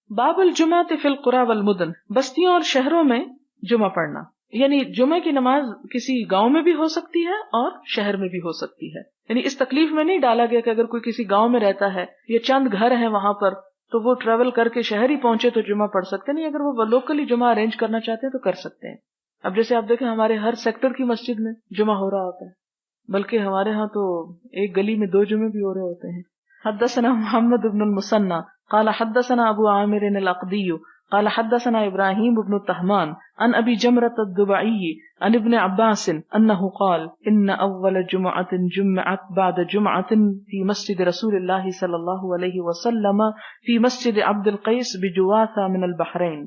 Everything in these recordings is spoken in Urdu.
باب الجمعۃ فی القری والمدن، بستیوں اور شہروں میں جمعہ پڑھنا، یعنی جمعہ کی نماز کسی گاؤں میں بھی ہو سکتی ہے اور شہر میں بھی ہو سکتی ہے. یعنی اس تکلیف میں نہیں ڈالا گیا کہ اگر کوئی کسی گاؤں میں رہتا ہے یا چند گھر ہیں وہاں پر تو وہ ٹریول کر کے شہر ہی پہنچے تو جمعہ پڑھ سکتے نہیں، اگر وہ لوکلی جمعہ ارینج کرنا چاہتے ہیں تو کر سکتے ہیں. اب جیسے آپ دیکھیں ہمارے ہر سیکٹر کی مسجد میں جمعہ ہو رہا ہوتا ہے، بلکہ ہمارے ہاں تو ایک گلی میں 2 جمعے بھی ہو رہے ہوتے ہیں. حدثنا محمد بن المثنى قال حدثنا ابو عامر العقدي قال حدثنا ابراهيم بن طهمان عن ابي جمرة الضبعي عن ابن عباس انه قال ان اول جمعة جمعت بعد جمعة في مسجد رسول الله صلى الله عليه وسلم في مسجد عبد القيس بجواثة من البحرين.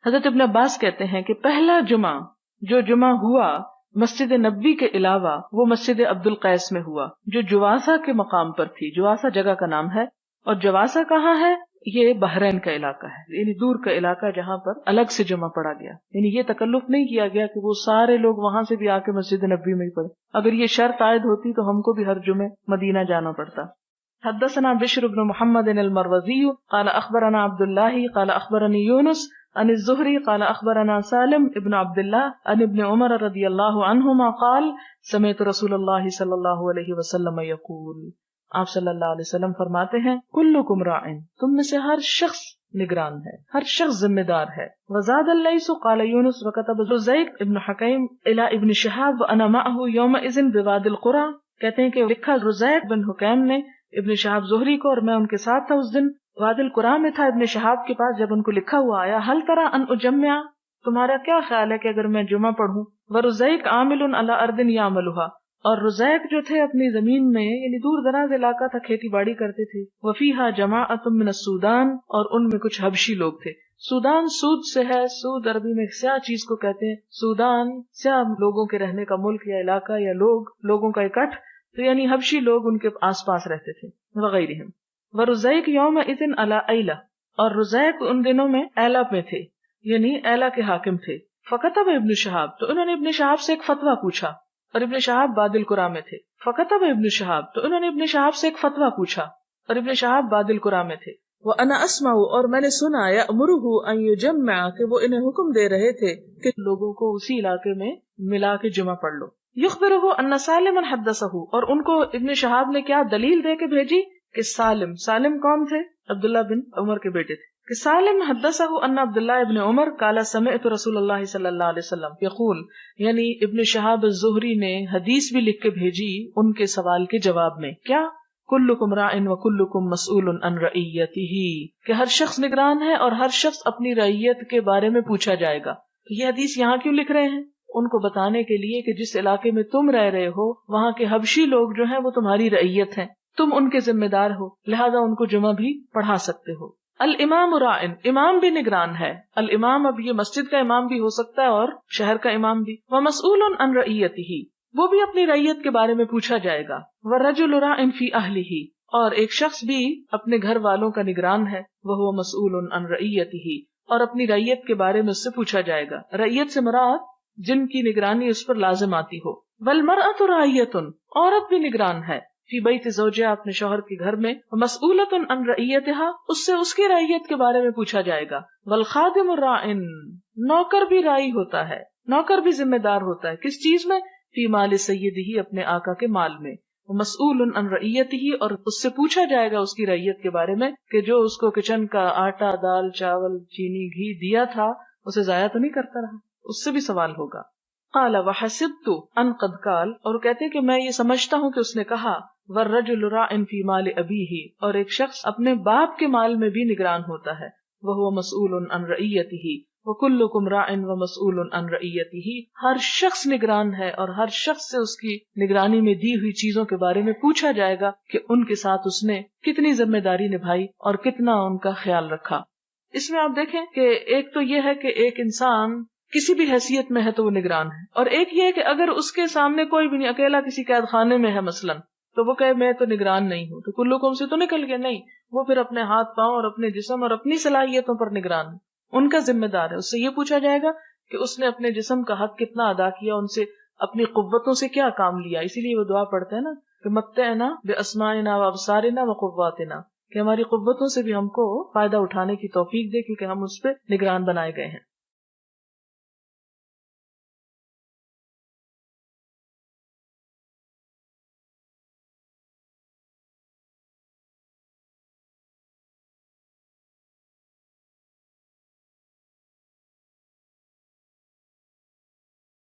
حضرت ابن عباس کہتے ہیں کہ پہلا جمعہ جو جمعہ ہوا مسجد نبوی کے علاوہ وہ مسجد عبد القیس میں ہوا جو جواسا کے مقام پر تھی. جواسا جگہ کا نام ہے، اور جواسا کہاں ہے؟ یہ بحرین کا علاقہ ہے، یعنی دور کا علاقہ جہاں پر الگ سے جمعہ پڑھا گیا. یعنی یہ تکلف نہیں کیا گیا کہ وہ سارے لوگ وہاں سے بھی آ کے مسجد نبوی میں ہی پڑھے. اگر یہ شرط عائد ہوتی تو ہم کو بھی ہر جمعے مدینہ جانا پڑتا. حدثنا بشر بن محمد المروزی قال اخبرنا عبد الله قال اخبرني يونس عن الزهري قال اخبرنا سالم ابن عبد الله عن ابن عمر رضی اللہ عنہما قال سمعت رسول اللہ صلی اللہ علیہ وسلم یقول، آپ صلی اللہ علیہ وسلم فرماتے ہیں کلکم راعن، تم میں سے ہر شخص نگران ہے، ہر شخص ذمہ دار ہے. وزاد اللیث قال یونس وكتب رزیق ابن حکیم الى ابن شہاب وانا معه یومئذ بواد القرى، کہتے ہیں کہ لکھا رزیق بن حکیم نے ابن شہاب زہری کو، اور میں ان کے ساتھ تھا اس دن واد القرى میں تھا ابن شہاب کے پاس. جب ان کو لکھا ہوا آیا حل ترى ان اجمع، تمہارا کیا خیال ہے کہ اگر میں جمعہ پڑھوں؟ ورزیق عامل علی ارض یعملها، اور رزیق جو تھے اپنی زمین میں یعنی دور دراز علاقہ تھا، کھیتی باڑی کرتے تھے. وفیہا جماعۃ من السودان، اور ان میں کچھ حبشی لوگ تھے. سودان سود سے ہے، سود عربی میں سیاہ چیز کو کہتے ہیں. سودان سیاہ لوگوں کے رہنے کا ملک یا علاقہ یا لوگوں کا اکٹھ، تو یعنی حبشی لوگ ان کے آس پاس رہتے تھے وغیرہ. ورزیق یومئذ علی ایلہ، اور رزیق ان دنوں میں ایلہ میں تھے، یعنی ایلہ کے حاکم تھے. فکتب ابن شہاب، تو انہوں نے ابن شہاب سے ایک فتویٰ پوچھا، اور ابن شہاب واد القرى میں تھے. فکتب ابن شہاب، تو انہوں نے ابن شہاب سے ایک فتویٰ پوچھا، اور ابن شہاب واد القرى میں تھے. وَأَنَا أَسْمَعُ، اور میں نے سنا، يَأْمُرُهُ أَن يُجَمِّعَ، کہ وہ انہیں حکم دے رہے تھے کہ لوگوں کو اسی علاقے میں ملا کے جمعہ پڑھ لو. يُخْبِرُهُ أَنَّ سَالِمًا حَدَّثَهُ، اور ان کو ابن شہاب نے کیا دلیل دے کے بھیجی کہ سالم کون تھے؟ عبداللہ بن عمر کے بیٹے تھے. کہ سالم حدثه ان عبداللہ ابن عمر قال سمعت رسول اللہ صلی اللہ علیہ وسلم یقول، یعنی ابن شہاب الزہری نے حدیث بھی لکھ کے بھیجی ان کے سوال کے جواب میں. کیا؟ کلکم راع وکلکم مسئول عن رعیتہ، کہ ہر شخص نگران ہے اور ہر شخص اپنی رعیت کے بارے میں پوچھا جائے گا. یہ حدیث یہاں کیوں لکھ رہے ہیں؟ ان کو بتانے کے لیے کہ جس علاقے میں تم رہ رہے ہو وہاں کے حبشی لوگ جو ہیں وہ تمہاری رعیت ہیں، تم ان کے ذمہ دار ہو، لہذا ان کو جمعہ بھی پڑھا سکتے ہو. الامام راعن، امام بھی نگران ہے. الامام، اب یہ مسجد کا امام بھی ہو سکتا ہے اور شہر کا امام بھی. ومسئول عن رعیتہ، وہ بھی اپنی رعیت کے بارے میں پوچھا جائے گا. والرجل راعن فی اہلہ، اور ایک شخص بھی اپنے گھر والوں کا نگران ہے. وہو مسئول عن رعیتہ، اور اپنی رعیت کے بارے میں اس سے پوچھا جائے گا. رعیت سے مراد جن کی نگرانی اس پر لازم آتی ہو. والمرأۃ راعیۃ، عورت بھی نگران ہے. فی بیت زوجہا، اپنے شوہر کے گھر میں. مسئولۃ عن رعیتہا، اس سے اس کی رعیت کے بارے میں پوچھا جائے گا. والخادم راعن، نوکر بھی راعی ہوتا ہے، نوکر بھی ذمہ دار ہوتا ہے. کس چیز میں؟ فی مال سیدہ، اپنے آقا کے مال میں. مسئول عن رعیتہ، اور اس سے پوچھا جائے گا اس کی رعیت کے بارے میں کہ جو اس کو کچن کا آٹا، دال، چاول، چینی، گھی دیا تھا اسے ضائع تو نہیں کرتا رہا، اس سے بھی سوال ہوگا. قال وحسبت ان قد قال، اور کہتے کہ میں یہ سمجھتا ہوں کہ اس نے کہا. والرجل راع فی مال ابیہ، اور ایک شخص اپنے باپ کے مال میں بھی نگران ہوتا ہے. وہو مسئول عن رعیتہ، وکلکم راع ومسئول عن رعیتہ، ہر شخص نگران ہے اور ہر شخص سے اس کی نگرانی میں دی ہوئی چیزوں کے بارے میں پوچھا جائے گا کہ ان کے ساتھ اس نے کتنی ذمہ داری نبھائی اور کتنا ان کا خیال رکھا. اس میں آپ دیکھیں کہ ایک تو یہ ہے کہ ایک انسان کسی بھی حیثیت میں ہے تو وہ نگران ہے، اور ایک یہ ہے کہ اگر اس کے سامنے کوئی بھی نہیں، اکیلا کسی قید خانے میں ہے مثلا، تو وہ کہے میں تو نگران نہیں ہوں، تو کلکم سے تو نکل گیا نہیں، وہ پھر اپنے ہاتھ پاؤں اور اپنے جسم اور اپنی صلاحیتوں پر نگران ہے، ان کا ذمہ دار ہے. اس سے یہ پوچھا جائے گا کہ اس نے اپنے جسم کا حق کتنا ادا کیا، ان سے اپنی قوتوں سے کیا کام لیا. اسی لیے وہ دعا پڑھتے ہیں نا کہ متعنا باسماعنا وابصارنا وقواتنا، کہ ہماری قوتوں سے بھی ہم کو فائدہ اٹھانے کی توفیق دے، کیونکہ ہم اس پہ نگران بنائے گئے ہیں.